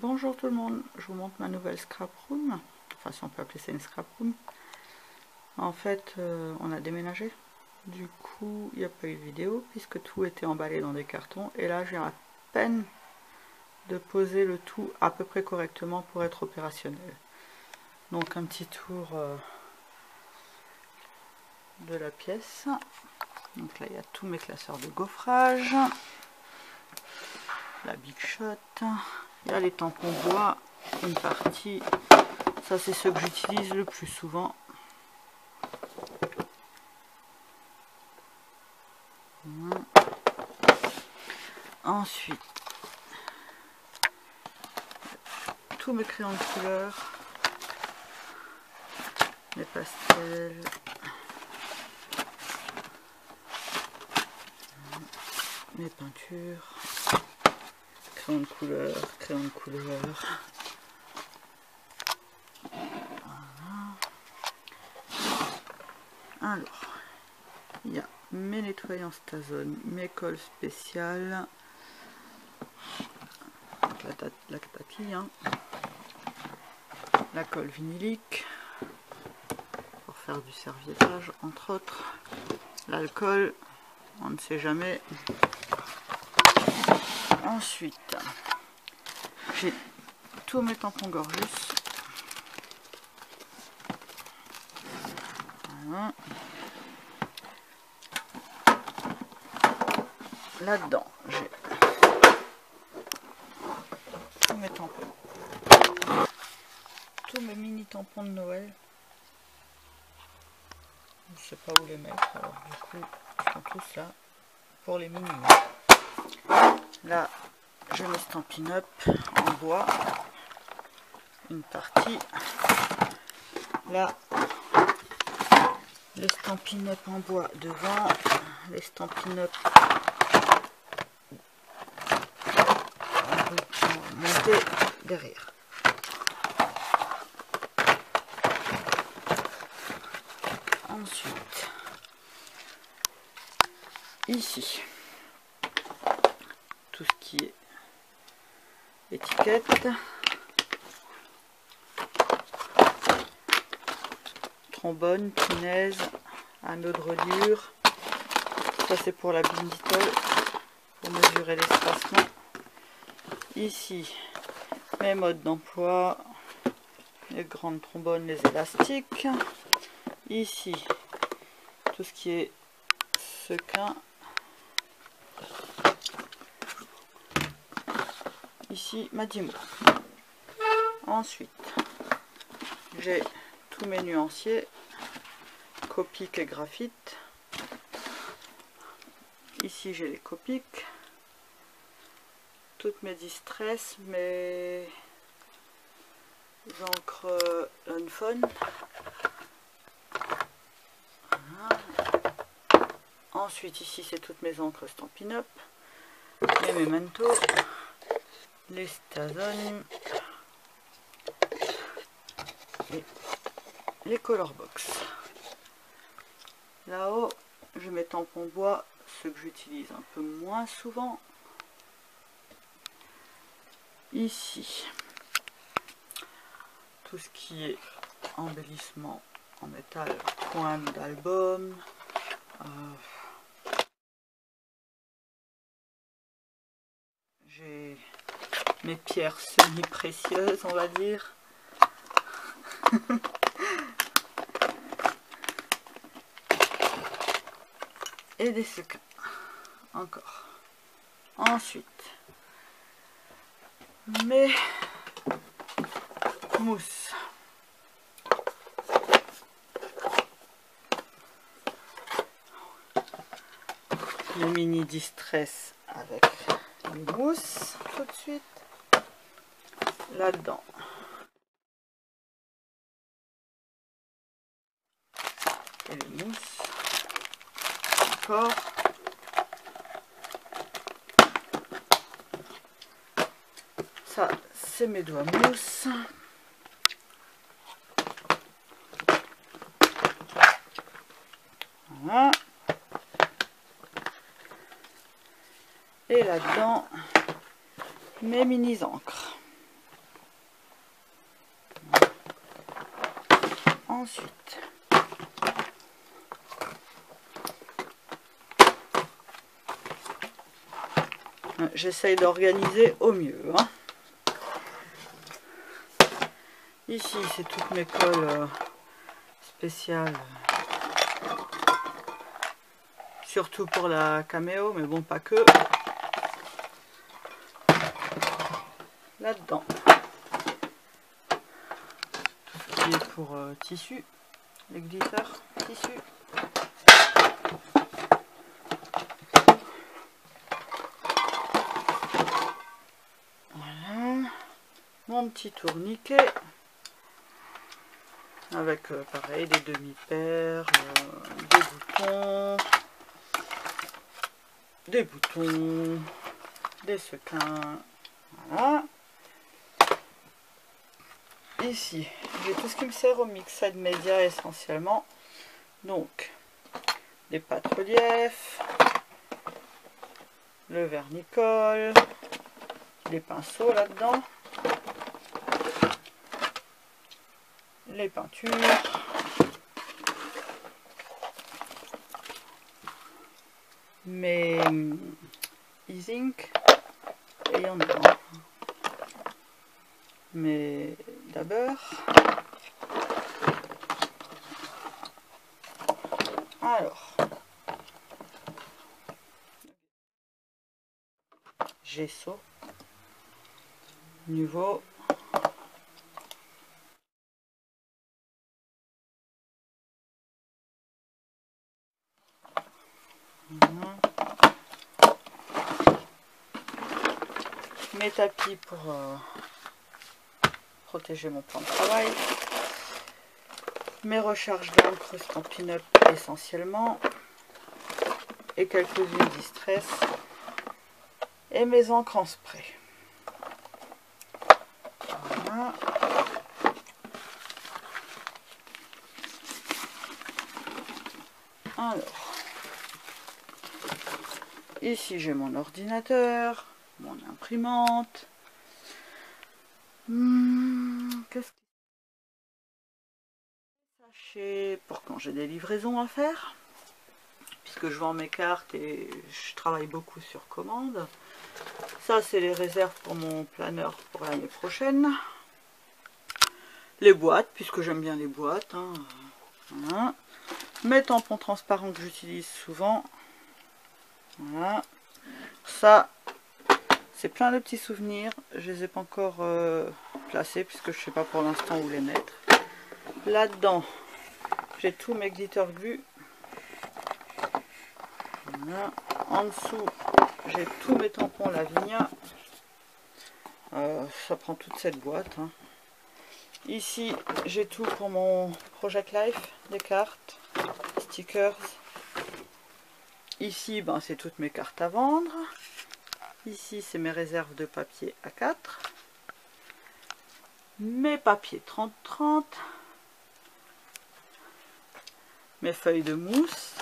Bonjour tout le monde, je vous montre ma nouvelle scrap room, enfin si on peut appeler ça une scrap room. En fait, on a déménagé, du coup il n'y a pas eu de vidéo puisque tout était emballé dans des cartons et là j'ai à peine de poser le tout à peu près correctement pour être opérationnel. Donc un petit tour de la pièce. Donc là il y a tous mes classeurs de gaufrage, la Big Shot, il y a les tampons bois, une partie, ça c'est ceux que j'utilise le plus souvent. Ensuite, tous mes crayons de couleur, les pastels, mes peintures, crayons de couleur, crayons de couleur. Voilà. Alors, il y a mes nettoyants Stazone, mes colles spéciales, la tatille, hein, la colle vinylique pour faire du serviettage entre autres, l'alcool, on ne sait jamais. Ensuite, j'ai tous mes tampons Gorgus. Voilà. Là-dedans, j'ai tous mes tampons, tous mes mini tampons de Noël. Je ne sais pas où les mettre, alors du coup, ils sont tous là pour les mini. Là, j'ai mes Stampin' Up en bois, une partie. Là, les Stampin' Up en bois devant, les Stampin' Up montés derrière. Ensuite, ici, tout ce qui est étiquette, trombone, punaise, anneau de reliure. Ça c'est pour la Binditol, pour mesurer l'espacement. Ici, mes modes d'emploi, les grandes trombones, les élastiques. Ici, tout ce qui est sequin. Ici, ma Dimo. Ensuite, j'ai tous mes nuanciers, Copic et graphite. Ici, j'ai les Copic. Toutes mes distress, mes encres Unfun. Voilà. Ensuite, ici, c'est toutes mes encres Stampin' Up. Les Memento, les Stazone et les Color Box. Là-haut, je mets tampons bois, ceux que j'utilise un peu moins souvent. Ici, tout ce qui est embellissement en métal, coin d'album, j'ai mes pierres semi-précieuses, on va dire. Et des sequins. Encore. Ensuite, mes mousses. Le mini distress avec les mousses tout de suite. Là-dedans, et les mousses. Encore. Ça, c'est mes doigts mousse. Voilà. Et là-dedans, mes mini encres. Ensuite, j'essaye d'organiser au mieux. Hein. Ici, c'est toutes mes colles spéciales. Surtout pour la caméo, mais bon, pas que. Là-dedans, tout ce qui est pour tissu, les glitters tissu. Voilà, mon petit tourniquet avec pareil des demi-paires, des boutons, des sequins. Voilà. Ici, j'ai tout ce qui me sert au Mixed Media essentiellement. Donc, des pâtes relief, le vernicole, les pinceaux là-dedans, les peintures, mes e-ink, et il y en a un. Mais d'abord, alors, gesso, nouveau, mes tapis pour protéger mon plan de travail, mes recharges d'encre Stampin' Up essentiellement, et quelques-unes Distress, et mes encres en spray. Voilà. Alors, ici j'ai mon ordinateur, mon imprimante. Qu'est-ce que sachet pour quand j'ai des livraisons à faire, puisque je vends mes cartes et je travaille beaucoup sur commande. Ça, c'est les réserves pour mon planeur pour l'année prochaine. Les boîtes, puisque j'aime bien les boîtes. Hein. Voilà. Mes tampons transparents que j'utilise souvent. Voilà. Ça, c'est plein de petits souvenirs. Je les ai pas encore placés, puisque je sais pas pour l'instant où les mettre. Là-dedans, j'ai tous mes glitter glue. Voilà. En dessous, j'ai tous mes tampons Lavinia. Ça prend toute cette boîte. Hein. Ici, j'ai tout pour mon Project Life, des cartes, stickers. Ici, ben, c'est toutes mes cartes à vendre. Ici, c'est mes réserves de papier A4. Mes papiers 30-30. Mes feuilles de mousse.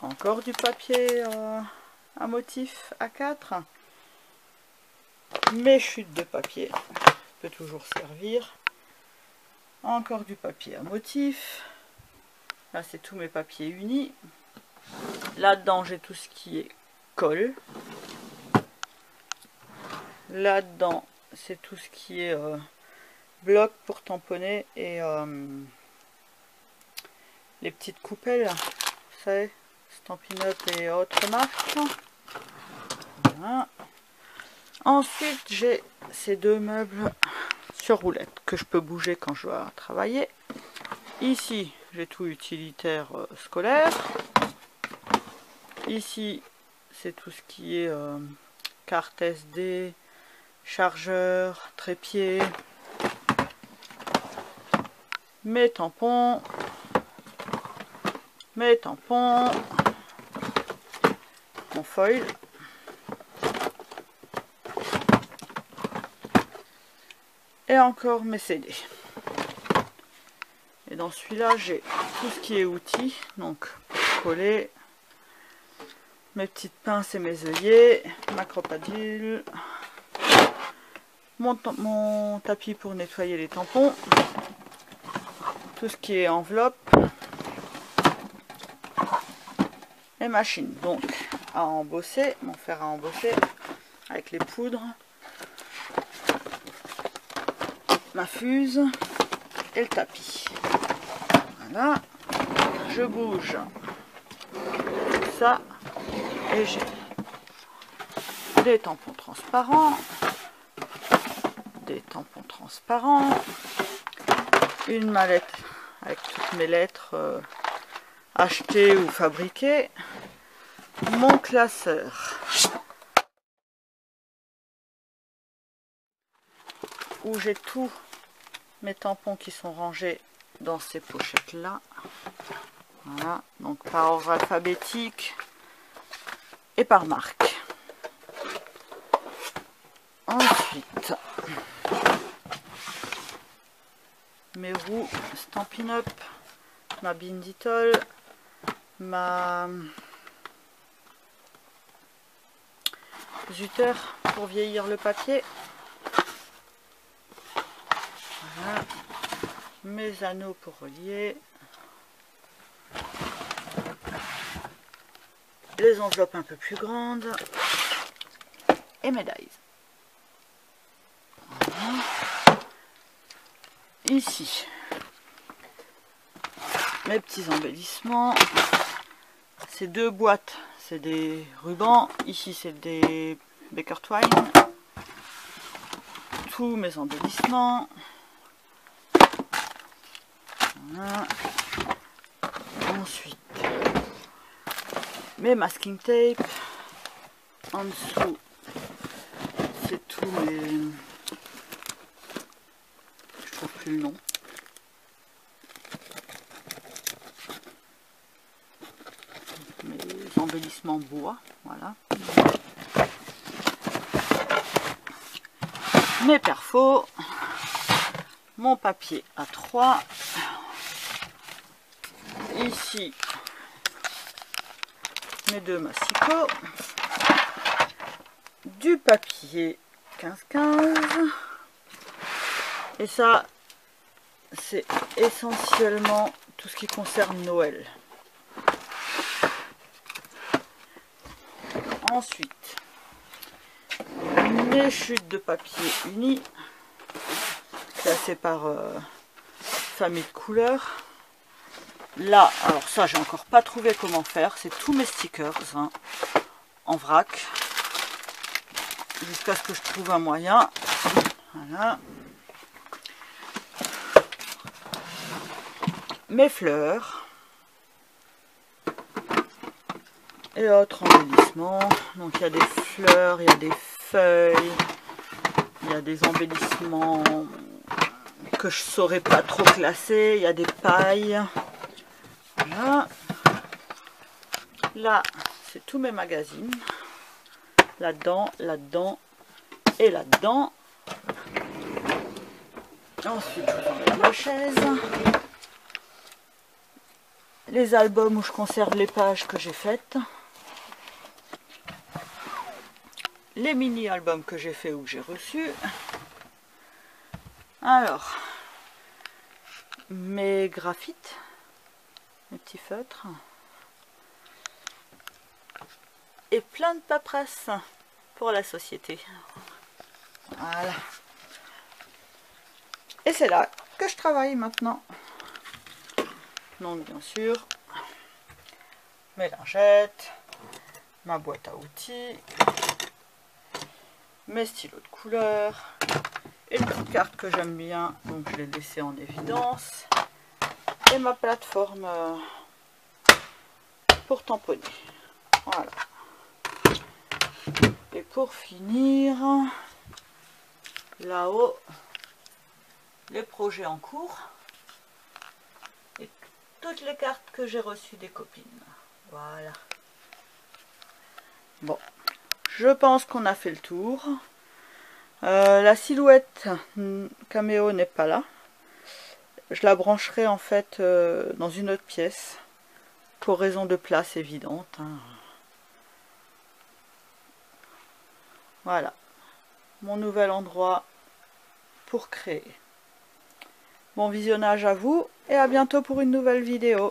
Encore du papier à motif A4. Mes chutes de papier. Ça peut toujours servir. Encore du papier à motif. Là, c'est tous mes papiers unis. Là-dedans, j'ai tout ce qui est colle. Là-dedans, c'est tout ce qui est bloc pour tamponner et les petites coupelles. Vous savez, Stampin' Up et autres marques. Voilà. Ensuite, j'ai ces deux meubles sur roulette que je peux bouger quand je dois travailler. Ici, j'ai tout utilitaire scolaire. Ici, c'est tout ce qui est carte SD, chargeur, trépied, mes tampons, mon foil, et encore mes CD. Et dans celui-là, j'ai tout ce qui est outils, donc coller, mes petites pinces et mes œillets, ma cropadule, mon tapis pour nettoyer les tampons, tout ce qui est enveloppe et machine. Donc à embosser, mon fer à embosser avec les poudres, ma fuse et le tapis. Voilà, je bouge ça et j'ai des tampons transparents, une mallette avec toutes mes lettres achetées ou fabriquées, mon classeur où j'ai tous mes tampons qui sont rangés dans ces pochettes là. Voilà, donc par ordre alphabétique et par marque. Ensuite, mes roues Stampin' Up, ma Binditol, ma Zutter pour vieillir le papier. Voilà. Mes anneaux pour relier. Les enveloppes un peu plus grandes. Et mes dies. Voilà. Ici, mes petits embellissements. Ces deux boîtes, c'est des rubans. Ici, c'est des Baker Twine. Tous mes embellissements. Voilà. Ensuite, mes masking tape. En dessous, c'est tous mes... Je trouve plus le nom. Mes embellissements bois, voilà. Mes perfos. Mon papier A3. Ici, mes deux massicots. Du papier 15-15. Et ça, c'est essentiellement tout ce qui concerne Noël. Ensuite, mes chutes de papier unies, classées par famille de couleurs. Là, alors ça, j'ai encore pas trouvé comment faire. C'est tous mes stickers hein, en vrac. Jusqu'à ce que je trouve un moyen. Voilà. Mes fleurs. Et autres embellissements. Donc il y a des fleurs, il y a des feuilles, il y a des embellissements que je saurais pas trop classer, il y a des pailles. Voilà. Là, c'est tous mes magazines. Là-dedans, là-dedans et là-dedans. Ensuite, je vous enlève ma chaise. Les albums où je conserve les pages que j'ai faites. Les mini-albums que j'ai fait ou que j'ai reçus. Alors, mes graphites, mes petits feutres. Et plein de paperasses pour la société. Voilà. Et c'est là que je travaille maintenant. Donc bien sûr, mes lingettes, ma boîte à outils, mes stylos de couleur, et une petite carte que j'aime bien, donc je l'ai laissée en évidence, et ma plateforme pour tamponner. Voilà. Et pour finir, là-haut, les projets en cours et toutes les cartes que j'ai reçues des copines. Voilà. Bon, je pense qu'on a fait le tour. La silhouette caméo n'est pas là. Je la brancherai en fait dans une autre pièce pour raison de place évidente. Hein. Voilà, mon nouvel endroit pour créer. Bon visionnage à vous et à bientôt pour une nouvelle vidéo.